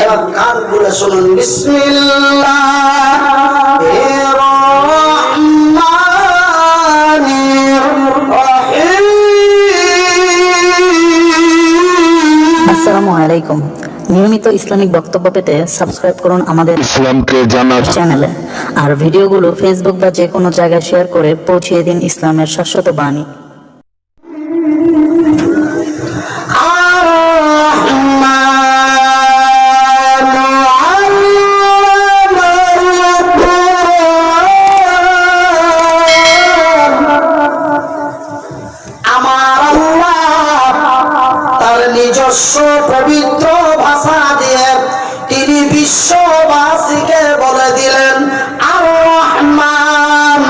এবার কান খুলে শুনুন। বিসমিল্লাহির রহমানির রহিম। আসসালামু আলাইকুম। নিয়মিত ইসলামিক বক্তব্য পেতে সাবস্ক্রাইব করুন আমাদের ইসলামকে জানার চ্যানেলে, আর ভিডিওগুলো ফেসবুক বা যে কোনো জায়গায় শেয়ার করে পৌঁছিয়ে দিন ইসলামের শাশ্বত বাণী। নিজস্ব পবিত্র ভাষা দিয়ে তিনি বিশ্ববাসীকে বলে দিলেন, আর রহমান,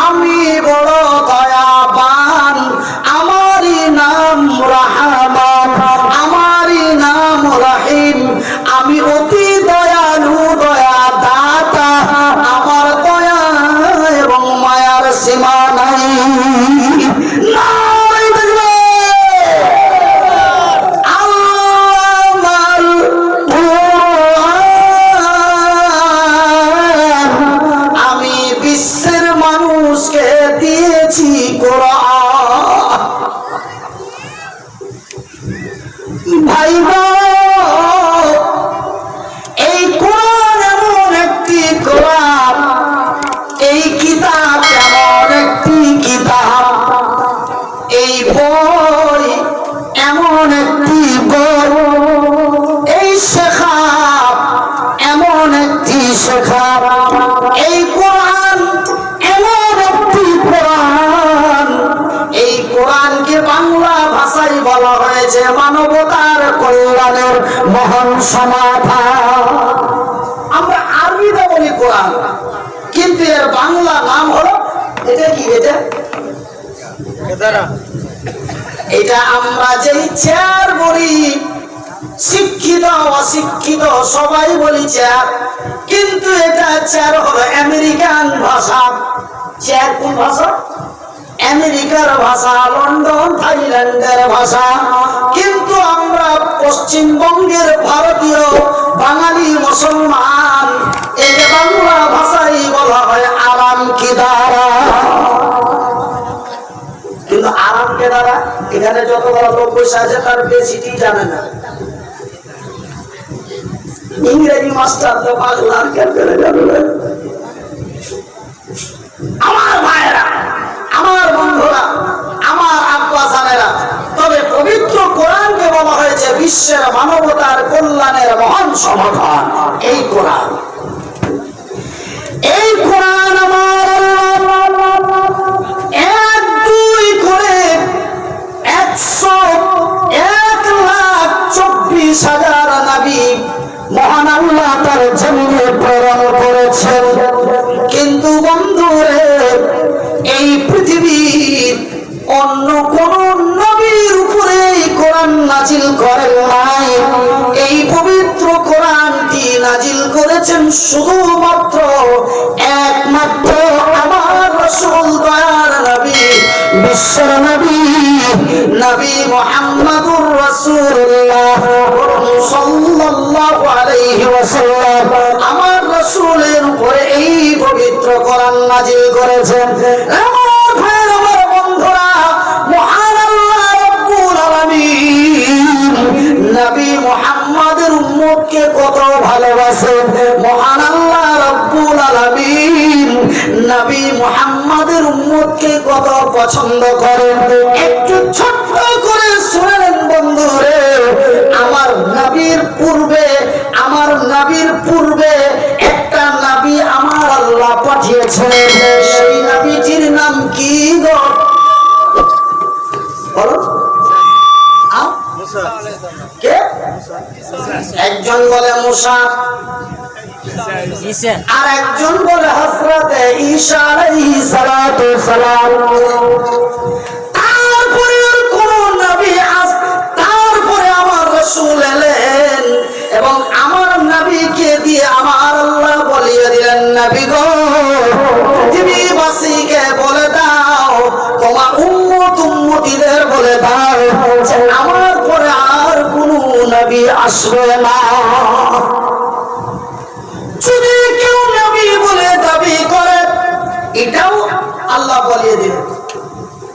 আমি বড় দয়াবান, আমারই নাম রহমান, আমারই নাম রহিম, আমি অতি দয়ালু, দয়া দাতা, আমার দয়া এবং মায়ার সীমা নাই। ভাই এই কোরআন এমন একটি কোরআন, এই কিতাব এমন একটি কিতাব, এই বই এমন একটি বই, এই শেখা এমন একটি শেখা, এই কোরআন এমন একটি কোরআন, এই কোরআনকে বাংলা ভাষায় বলা হয়েছে মানবতার কল্যাণের মহান সমাধান। আমরা আরবিতে বলি কোরআন, কিন্তু এর বাংলা নাম হলো এটা কি? এটা আমরা যেই চেয়ার বলি, শিক্ষিত অশিক্ষিত সবাই বলি চেয়ার, কিন্তু এটা চেয়ার হলো আমেরিকান ভাষা। চেয়ার কোন ভাষা? আমেরিকার ভাষা, লন্ডন থাইল্যান্ডের ভাষা, কিন্তু আমরা পশ্চিমবঙ্গের ভারতীয় বাঙালি মুসলমান, এই বাংলা ভাষাই বলা হয় আরাম কিদারা। কিন্তু আরাম কেদারা এখানে যত বড় লোক বসে আছে তার বেশিটি জানে না। ইংরেজি মাস্টার তো বাংলার কেন্দ্রে যাবে। আমার ভাইয়েরা, আমার বন্ধুরা, আমার আব্বা জানেরা, তবে পবিত্র কোরআনকে বলা হয়েছে বিশ্বের মানবতার কল্যাণের মহান সমাধান। এই কোরআন, এই কোরআন আমার এক দুই করে 1,24,000 নবী মহান আল্লাহ তার জমিনে প্রেরণ করেছেন। কিন্তু বন্ধুরে, এই পৃথিবীর অন্য কোন নবীর উপরে এই কোরআন নাজিল করেন নাই। এই পবিত্র কোরআনটি নাজিল করেছেন শুধুমাত্র একমাত্র আমার রাসূল, দয়ার নবী, বিশ্বের নবী, নবী মুহাম্মদুর রাসূলুল্লাহ সাল্লাল্লাহু আলাইহি ওয়াসাল্লাম আমার রাসূলের উপরে এই পবিত্র কোরআন নাজিল করেছেন। আমার ভাই, আমার বন্ধুরা, মহান আল্লাহ রাব্বুল আলামিন নবী মুহাম্মদের উম্মতকে কত ভালোবাসেন। মহান আল্লাহ রাব্বুল আলামিন নবী মুহাম্মদের উম্মতকে কত পছন্দ করেন। একটু ছোট্ট করে শুনেন বন্ধুরে, আমার নবীর পূর্বে একটা নবী আমার আল্লাহ পাঠিয়েছেন। সেই নবীজির নাম কি গো? বলো। কে? একজন বলে মুসা, আর একজন বলে হযরতে ঈসা আলাইহিস সালাতু সালাম। তারপরে কোন নবী তারপরে আমার রাসূল এলেন এবং আমার নবীকে দিয়ে আমার আল্লাহ বলিয়ে দিলেন, নবী গো, পৃথিবীবাসীকে বলে দাও, তোমার উম্মতিদের বলে দাও, আমার পরে আর কোন নবী আসবে না। আল্লাহ বলিয়ে দিলেন।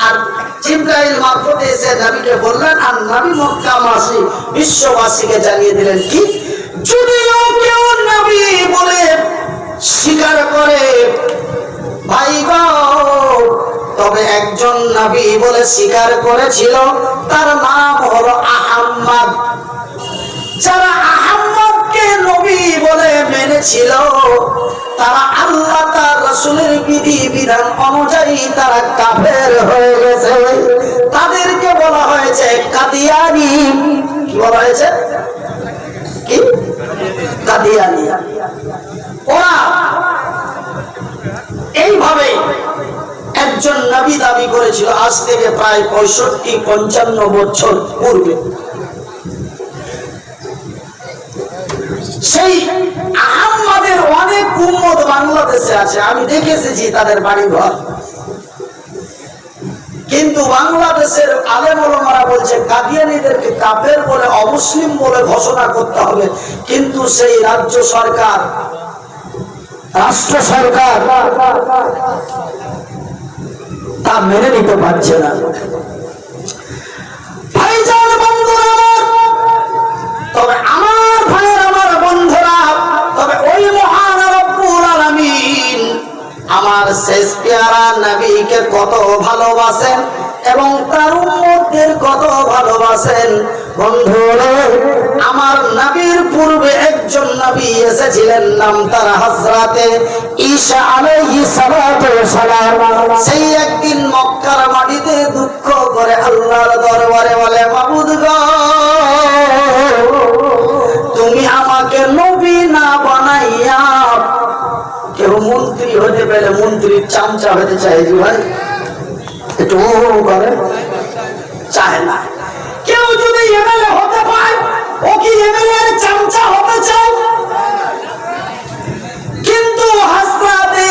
আর জিবরাইল মারফতে এসে নবীকে বললেন, আর নবী মক্কাবাসী বিশ্ববাসীকে জানিয়ে দিলেন কি, যদিও কেউ নবী বলে স্বীকার করে ভাই গো, তবে একজন নবী বলে স্বীকার করেছিল, তার নাম হলো আহমদ। যারা আহমদকে নবী বলে মেনেছিল, তারা আল্লাহ তার রাসূলের বিধি বিধান অনুযায়ী তারা কাফের হয়ে গেছে। তাদেরকে বলা হয়েছে কাদিয়ানী। কি বলা হয়েছে? কি? কাদিয়ানী। ওরা এইভাবে একজন নবী দাবি করেছিল আজ থেকে প্রায় 65-55 বছর পূর্বে। সেই আহমদের অনেক উম্মত বাংলাদেশে আছে, আমি দেখে এসেছি তাদের বাড়ি ঘর। কিন্তু বাংলাদেশের আলেম ওলামারা বলছে কাদিয়ানীদেরকে কাফের বলে, অমুসলিম বলে ঘোষণা করতে হবে। কিন্তু সেই রাজ্য সরকার, রাষ্ট্র সরকার তা মেনে নিতে পারছে না। ভাইজান বন্ধুরা, তবে আমার ভাইয়ের, আমার বন্ধুরা, তবে ওই মহান রব্বুল আলামিন আমার শেষ পেয়ারা নবীকে কত ভালোবাসেন এবং তার উম্মতদের কত ভালোবাসেন। বন্ধুরা, আমার নবীর পূর্বে একজন নবী এসেছিলেন, নাম তার হযরতে ঈসা আলাইহিস সালাতু ওয়াস সালাম। সেই একদিন মক্কার মাটিতে দুঃখ করে আল্লাহর দরবারে বলে, মাবুদ গো, তুমি আমাকে নবী না বানাইয়া, কেউ মন্ত্রী হতে পেরে মন্ত্রীর চামচা হতে চায় যে ভাই একটু করে চায় না। কেউ যদি এমএলএ হতে পারে, ও কি এমএলএ এর চামচা হতে চায়? কিন্তু হযরতে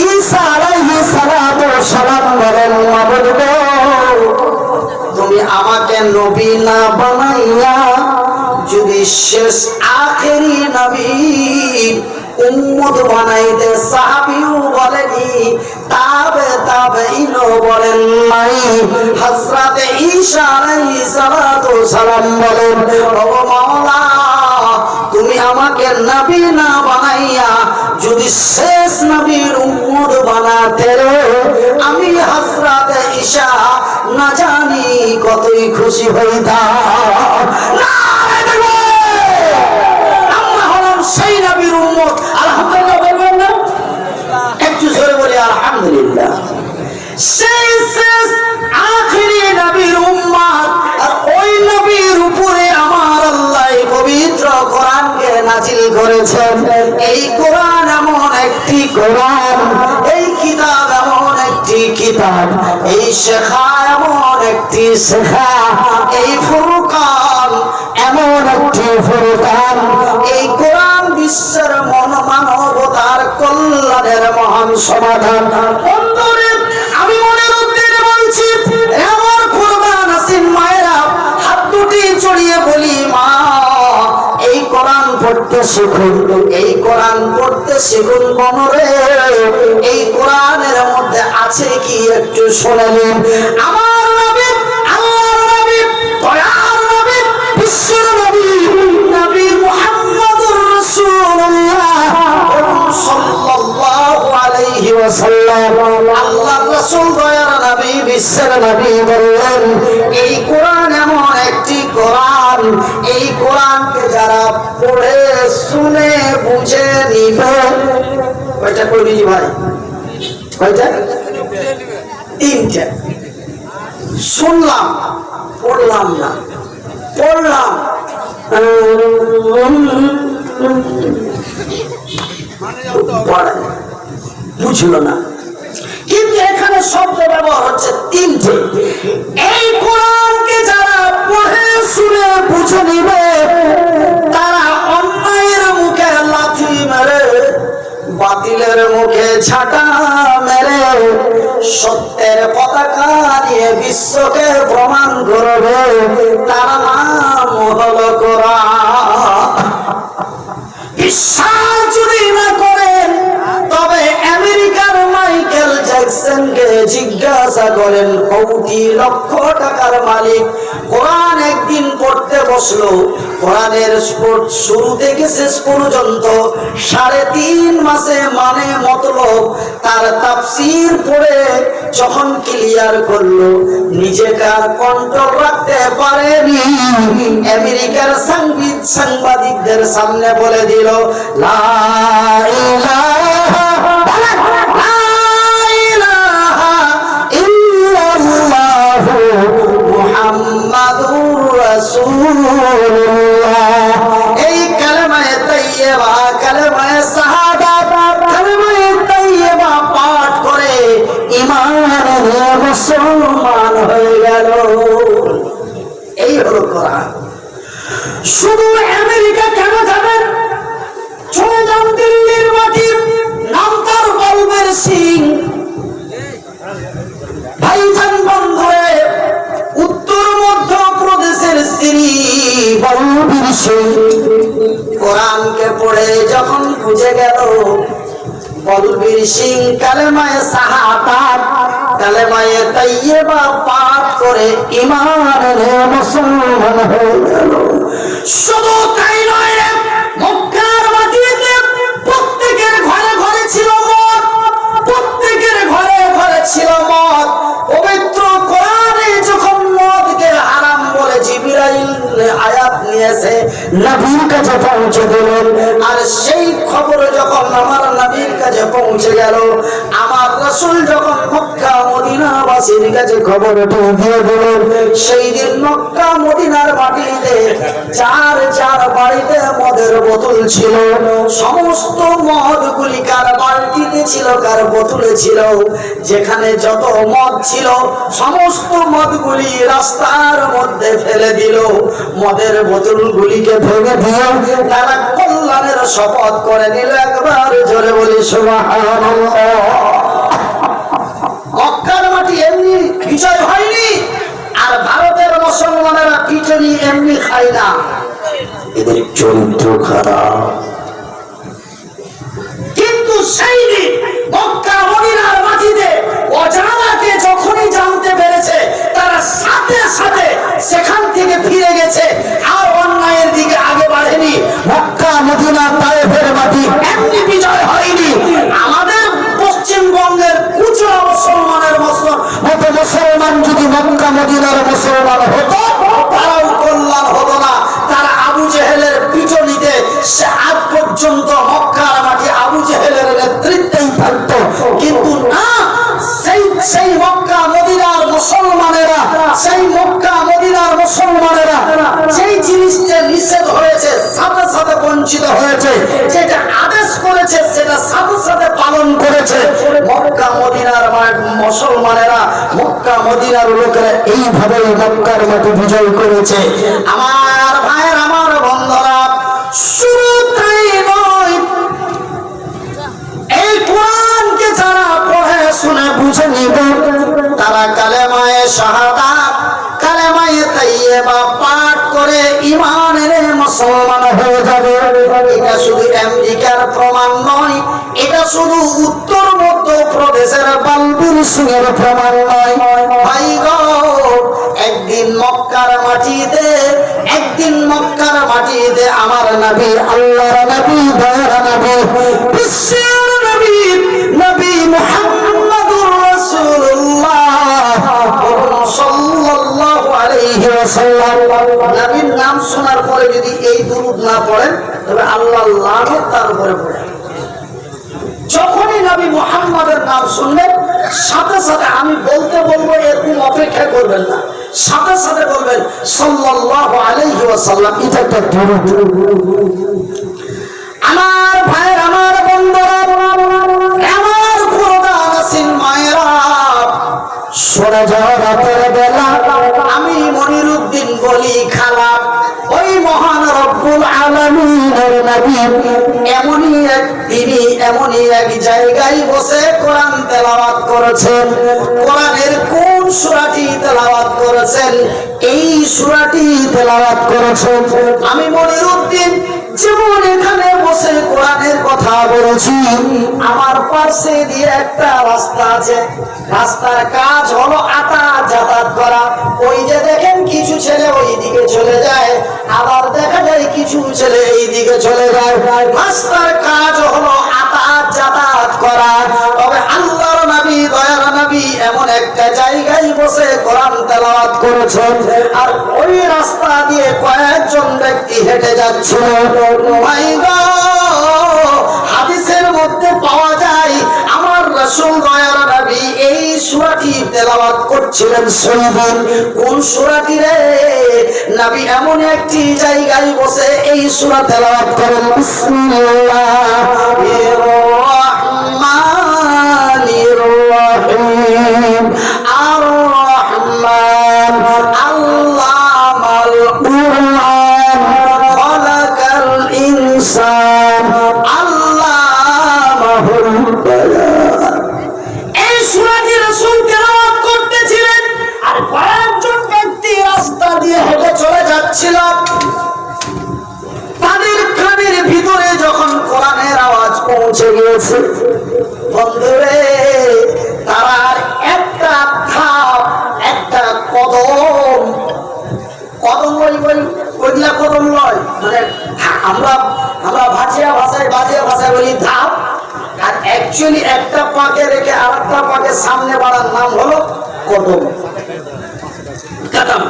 ঈসা আলাইহিস সালাতু ওয়াস সালাম বলেন, মাবুদ গো, তুমি আমাকে নবী না বানাইয়া যদি শেষ আখেরি নবী উম্মত বানাইতে সাহাবীও বলেনি, তাবেঈনও বলেন নাই। হযরতে ঈসা আলাইহিস সালাতু ওয়াস সালাম বলেন, ও মাওলা, তুমি আমাকে নবী না বানাইয়া যদি শেষ নবীর উম্মত বানাতে রে, আমি হযরতে ঈসা না জানি কতই খুশি হইতাম। আমরা হলাম সেই নবীর উম্মত। আলহামদুলিল্লাহ বলবেন না? একটু জোরে বলি আলহামদুলিল্লাহ। সেই শেষ আখেরি নবীর উম্মত, আর ওই নবীর উপরে আমার আল্লাহ পবিত্র কোরআনকে নাজিল করেছেন। এই কোরআন এমন একটি কোরআন, এই কিতাব এমন একটি কিতাব, এই শেখা এমন একটি শেখা, এই ফুরকান এমন একটি ফুরকান। এই কোরআন বিশ্বের মানবতার কল্যাণের মহান সমাধান। আমি মনের উদ্দেশ্যে বলছি, আমার কুরবান আসিন মায়েরা, হাত দুটি চড়িয়ে বলি, মা, এই কোরআন পড়তে শিখুন, এই কোরআন পড়তে শিখুন মনরে। এই কোরআনের মধ্যে আছে কি একটু শুনে নিন। আমার নবী, আল্লাহর নবী, দয়ার নবী, বিশ্বের নবী, নবী মুহাম্মদুর রাসূলুল্লাহ সাল্লাল্লাহু আলাইহি ওয়াসাল্লাম, আল্লাহর রাসূল, দয়ার নবী, বিশ্বের নবী বললেন, এই কোরআন এমন একটি কোরআন, এই কোরআনকে যারা পড়ে শুনে বুঝে নিবে। কয়টা কই দিই ভাই? কয়টা? তিনটা। শুনলাম, পড়লাম না, পড়লাম, বুঝলো না। কিন্তু এখানে শব্দ ব্যবহার হচ্ছে তিনটে। এই কোরআনকে যারা পড়ে শুনে বুঝে নিবে, তারা অন্যায়ের মুখে লাথি মেরে, বাতিলের মুখে ঝাঁটা মেরে, সত্যের পতাকা নিয়ে বিশ্বকে প্রমাণ করবে তার নাম হলো কোরআন। বিশ্বাস যদি না করেন, তবে আমেরিকার মাইকেল জ্যাকসনকে বলেন কোটি লক্ষ টাকার মালিক কোরআন একদিন পড়তে বসলো। কোরআনের শুরু থেকে শেষ পর্যন্ত 3.5 মাসে মানে মতলব তার তাফসীর পড়ে যখন ক্লিয়ার করলো, নিজেকে আর কন্ট্রোল রাখতে পারেনি। আমেরিকার সাংবাদিকদের সামনে বলে দিল, লা ইলাহা ইল্লাল্লাহু মুহাম্মাদুর রাসূলুল্লাহ। এই কালেমায়ে তাইয়্যিবা, কালেমায়ে শাহাদাত, কালেমায়ে তাইয়্যিবা পাঠ করে ঈমানের মুসলমান হয়ে গেল। এই হলো কোরআন। শুধু আমেরিকা কেন যাবেন? চলে যান দিল্লির মাটি, নাম তার বলবীর সিং। ভাইজান বন্ধুরে, উত্তর মধ্য প্রদেশের স্ত্রী বলবীর সিং কোরআনকে পড়ে যখন বুঝে গেল, বলবীর সিং কালেমায়ে শাহাদাত, কালেমায়ে তাইয়্যিবা পাঠ করে ঈমানের মুসলমান হয়ে গেল। শুধু তাই নয়, মক্কার মাটিতে প্রত্যেকের ঘরে ঘরে ছিল মদ, প্রত্যেকের ঘরে ঘরে ছিল মদ। পবিত্র কোরআনে যখন মদকে হারাম বলে জিবরাইল আয়াত নিয়েছে, নবীর কাছে পৌঁছে দিলেন। আর সেই খবর যখন আমার নবীর কাছে পৌঁছে গেল, আমার রাসূল যখন মক্কা মদিনাবাসীর কাছে খবর দিয়ে দিলেন, সেই দিন মক্কা মদিনার মাটিতে চার বাড়িতে মদের বোতল ছিল। সমস্ত মদগুলি কার বালতিতে ছিল, কার বোতলে ছিল। যেখানে যত মদ ছিল সমস্ত মদগুলি রাস্তার মধ্যে ফেলে দিল। মদের বোতলগুলিকে ভেঙে দিয়ে তারা কল্যাণের শপথ করে নিল। একবার জোরে বলি সুবহানাল্লাহ। মক্কার মাটি এমনি বিজয় হয়নি, আর ভারতের মুসলমানেরা খিচুড়ি এমনি খায় না, এদের চরিত্র খারাপ। কিন্তু সেই দিন মক্কা মদিনার মাটিতে অজানাকে যখনই জানতে পেরেছে, তারা সাথে সাথে সেখান থেকে ফিরে গেছে, আর অন্যায়ের দিকে আগে বাড়েনি। মক্কা মদিনা তায়েফের মাটি এমনি বিজয় হয়নি। আমাদের পশ্চিমবঙ্গের খুচরা মুসলমানের মতো মুসলমান যদি মক্কা মদিনার মুসলমান হতো, তারাও কল্যাণ হতো না। তারা আবু জেহেলের পিছনিতে সে আজ পর্যন্ত মক্কার মাটি আবু জেহেলের নেতৃত্বেই থাকতো। কিন্তু না, সেই মক্কা মদিনার মুসলমানেরা, সেই মক্কা মদিনার মুসলমানেরা যেই জিনিসটা নিষেধ হয়েছে সাথে সাথে বঞ্চিত হয়েছে, যেটা আদেশ করেছে সেটা সাথে সাথে পালন করেছে। মক্কা মদিনার মুসলমানেরা, মক্কা মদিনার লোকেরা এইভাবে মক্কার মাটি বিজয় করেছে। আমার ভাইয়ের, আমার বন্ধুরা, শুধু তাই নয়, এই কোরআনকে যারা পড়ে শুনে বুঝে নিবে, তারা কালেমায়ে শাহাদাত, কালেমায়ে তাইয়্যিবা পাঠ করে ঈমানের মুসলমান হয়ে যাবে। এটা শুধু আমেরিকার প্রমাণ নয়, এটা শুধু উত্তর মধ্য প্রদেশের বলবীর সিংয়ের প্রমাণ নয়। ভাই গো, একদিন মক্কার মাটিতে আমার নবী, আল্লাহর নবী, দয়ার নবী, বিশ্বের নবী, নবী মুহাম্মাদুর রাসূলুল্লাহ সাল্লাল্লাহু আলাইহি ওয়াসাল্লাম। নবীর নাম শোনার পরে যদি এই দুরূদ না পড়েন, তবে আল্লাহর লানত তার উপরে পড়ে। যখনই নবী মুহাম্মাদের নাম শুনবেন, সাথে সাথে আমি বলবো এরকম অপেক্ষা করবেন না, সাথে সাথে বলবেন সাল্লাল্লাহু আলাইহি ওয়াসাল্লাম। এটা একটা দুরূদ। আমার ভাইয়ের, আমার বন্ধুরা, আমার প্রধান মায়েরা, সরে যাওয়া রাতের বেলা আমি মনিরুদ্দিন বলি খালা, ওই মহান রব্বুল আলামিনের নবী এমনই এক জায়গায় বসে কোরআন তেলাওয়াত করেছেন। কোরআনের কোন সূরাটি তেলাওয়াত করেছেন? এই সূরাটি তেলাওয়াত করেছেন। আমি মনিরুদ্দিন যেমন এখানে বসে কোরআনের কথা কথা বলেছি। আমার পাশে দিয়ে একটা রাস্তা আছে, রাস্তার কাজ হলো আটা যাতায়াত করা। ওই যে দেখেন কিছু ছেলে ওই দিকে চলে যায়, আবার দেখা যায় কিছু ছেলে এই দিকে চলে যায়। রাস্তার কাজ হলো আটা যাতায়াত করা। তবে আল্লাহর নবী, দয়ার নবী এমন একটা জায়গায় বসে কোরআন তেলাওয়াত করেছেন, আর ওই রাস্তা দিয়ে কয়েকজন ব্যক্তি হেঁটে যাচ্ছিল। ভাই গো, হাদিসের মধ্যে পাওয়া যায় আমার রাসূল দয়ার নবী এই সূরাটি তেলাওয়াত করছিলেন। শুনবেন কোন সূরাটি রে? নবী এমন একটি জায়গায় বসে এই সূরা তেলাওয়াত করেন, বিসমিল্লাহির রাহমানির রাহিম। আর রহমান আল্লামাল কুরআন খালাকাল ইনসান আল্লামাহুল বায়ান। এই সূরাটি রাসূল তেলাওয়াত করতেছিলেন, আর কয়েকজন ব্যক্তি রাস্তা দিয়ে হেঁটে চলে যাচ্ছিল। তাদের কানের ভিতরে যখন কোরআনের আওয়াজ পৌঁছে গিয়েছে, বন্ধুরে, তারা একটা ধাপ, একটা কদম, কদম ওইগুলা কদম নয়, মানে আমরা ভাষিয়া ভাষায় বলি ধাপ, আর অ্যাকচুয়ালি একটা পাকে রেখে আর একটা পাকে সামনে বাড়ার নাম হলো কদম, কদম।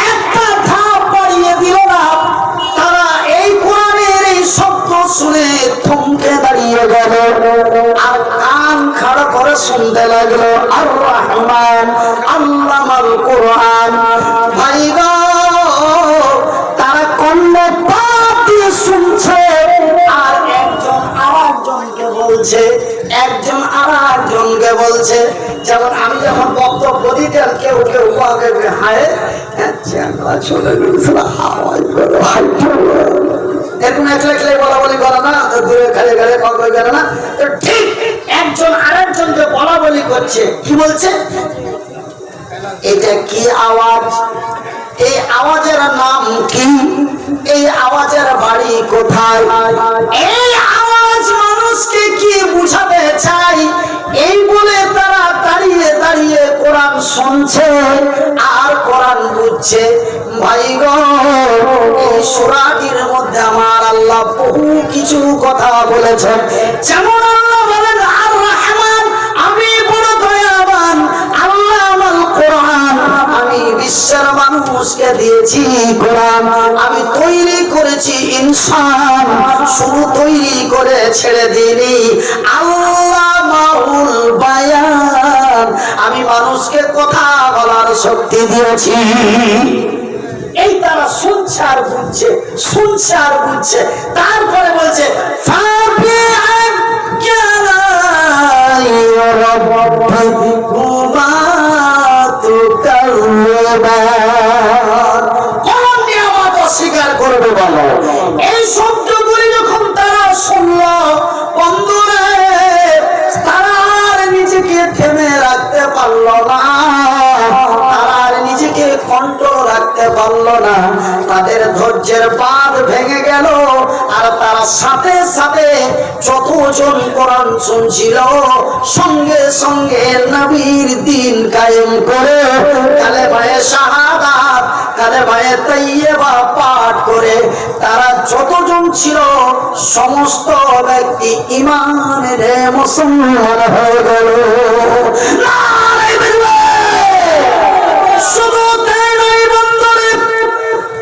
একটা ধাপ বাড়িয়ে দিল না, তারা এই কোরআনের এই শব্দ শুনে থমকে দাঁড়িয়ে গেল আর কান খাড়া করে শুনতে লাগলো। আর রহমান আল্লামাল কুরআন। ভাই গো, তারা কন্যা পাপ দিয়ে শুনছে, আর একজন আরেকজনকে বলছে, একজন আরেকজনকে বলছে। যেমন আমি যখন বক্তব্য দিতাম, কেউ কেউ হায় চলে গেছিল, আওয়াজ করো, এরকম একলে বলা বলি করে না, দূরে খালি গাড়ি কল করে না। ঠিক একজন আরেকজনকে বলা বলি করছে। কি বলছে? এটা কি আওয়াজ? এই আওয়াজের নাম কি? এই আওয়াজের বাড়ি কোথায়? এই আওয়াজ মানুষকে কি বুঝাতে চাই? এই বলে তারা দাঁড়িয়ে দাঁড়িয়ে কোরআন শুনছে আর কোরআন বুঝছে। ভাই গো, এই সূরাটির মধ্যে আমার আল্লাহ বহু কিছু কথা বলেছেন। যেমন আল্লাহ বলেন, আর রহমান, আমি বড় দয়াবান, আল্লামাল কুরআন, আমি বিশ্বের মানুষকে দিয়েছি কোরআন, আমি তৈরি করেছি ইনসান, শুধু তৈরি করে ছেড়ে দিইনি, আল্লামাহুল বায়ান, আমি মানুষকে কথা বলার শক্তি দিয়েছি। এই তারা শুনছে আর বুঝছে, শুনছে আর বুঝছে। তারপরে বলছে অস্বীকার করবে বলো। এই শব্দগুলি যখন তারা শুনল, বন্ধুরা, তারা আর নিজেকে থেমে রাখতে পারল না, তারা আর নিজেকে কন্ট্রোল রাখতে পারল না। তাদের ধৈর্যের বাঁধ ভেঙে গেল, আর তার সাথে সাথে যতজন কোরআন শুনছিল সঙ্গে সঙ্গে নবীর দ্বীন কায়েম করে কালেমায়ে শাহাদাত, কালেমায়ে তাইয়্যিবা পাঠ করে তারা যতজন ছিল সমস্ত ব্যক্তি ঈমানের মুসলমান হয়ে গেল। শুধু তাই নয় বন্ধুরে,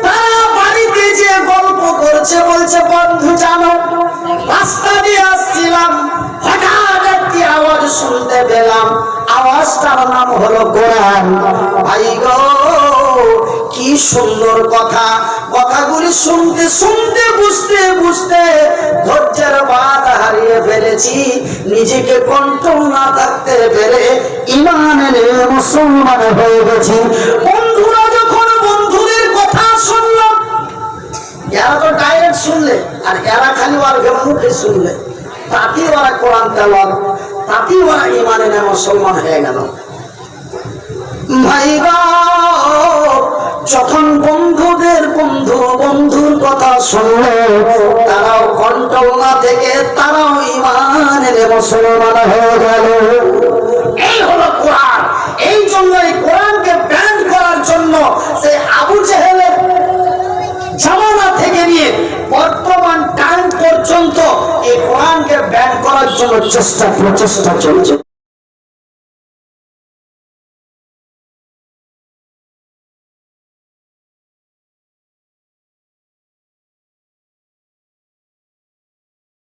তারা বাড়িতে যে গল্প করছে, বলছে বন্ধু জানো, রাস্তা দিয়ে আসছিলাম, হঠাৎ একটি আওয়াজ শুনতে পেলাম, আওয়াজটার নাম হলো কোরআন। ভাই গো, কি সুন্দর কথা! কথাগুলি শুনতে শুনতে, বুঝতে বুঝতে ধৈর্যের বাঁধ হারিয়ে ফেলেছি, নিজেকে কন্ট্রোল না থাকতে পেরে ঈমানের মুসলমান হয়ে গেছি। বন্ধুরা যখন বন্ধুদের কথা শুনল, এরা তো ডাইরেক্ট শুনলে, আর এরা খালি ওর মুখে শুনলে, তাতেই ওরা কোরআন তেলাওয়াত, তাতেই ওরা ঈমানের মুসলমান হয়ে গেল। ভাই গো, যখন বন্ধুদের বন্ধুর কথা শুনলো, তারাও কন্ট্রোল থেকে তারাও ঈমানের মুসলমান হয়ে গেল। এই হলো কোরআন। এই জন্য এই কোরআনকে ব্যান করার জন্য সে আবু জেহেলের জামানা থেকে নিয়ে বর্তমান টাইম পর্যন্ত এই কোরআনকে ব্যান করার জন্য প্রচেষ্টা চলছে।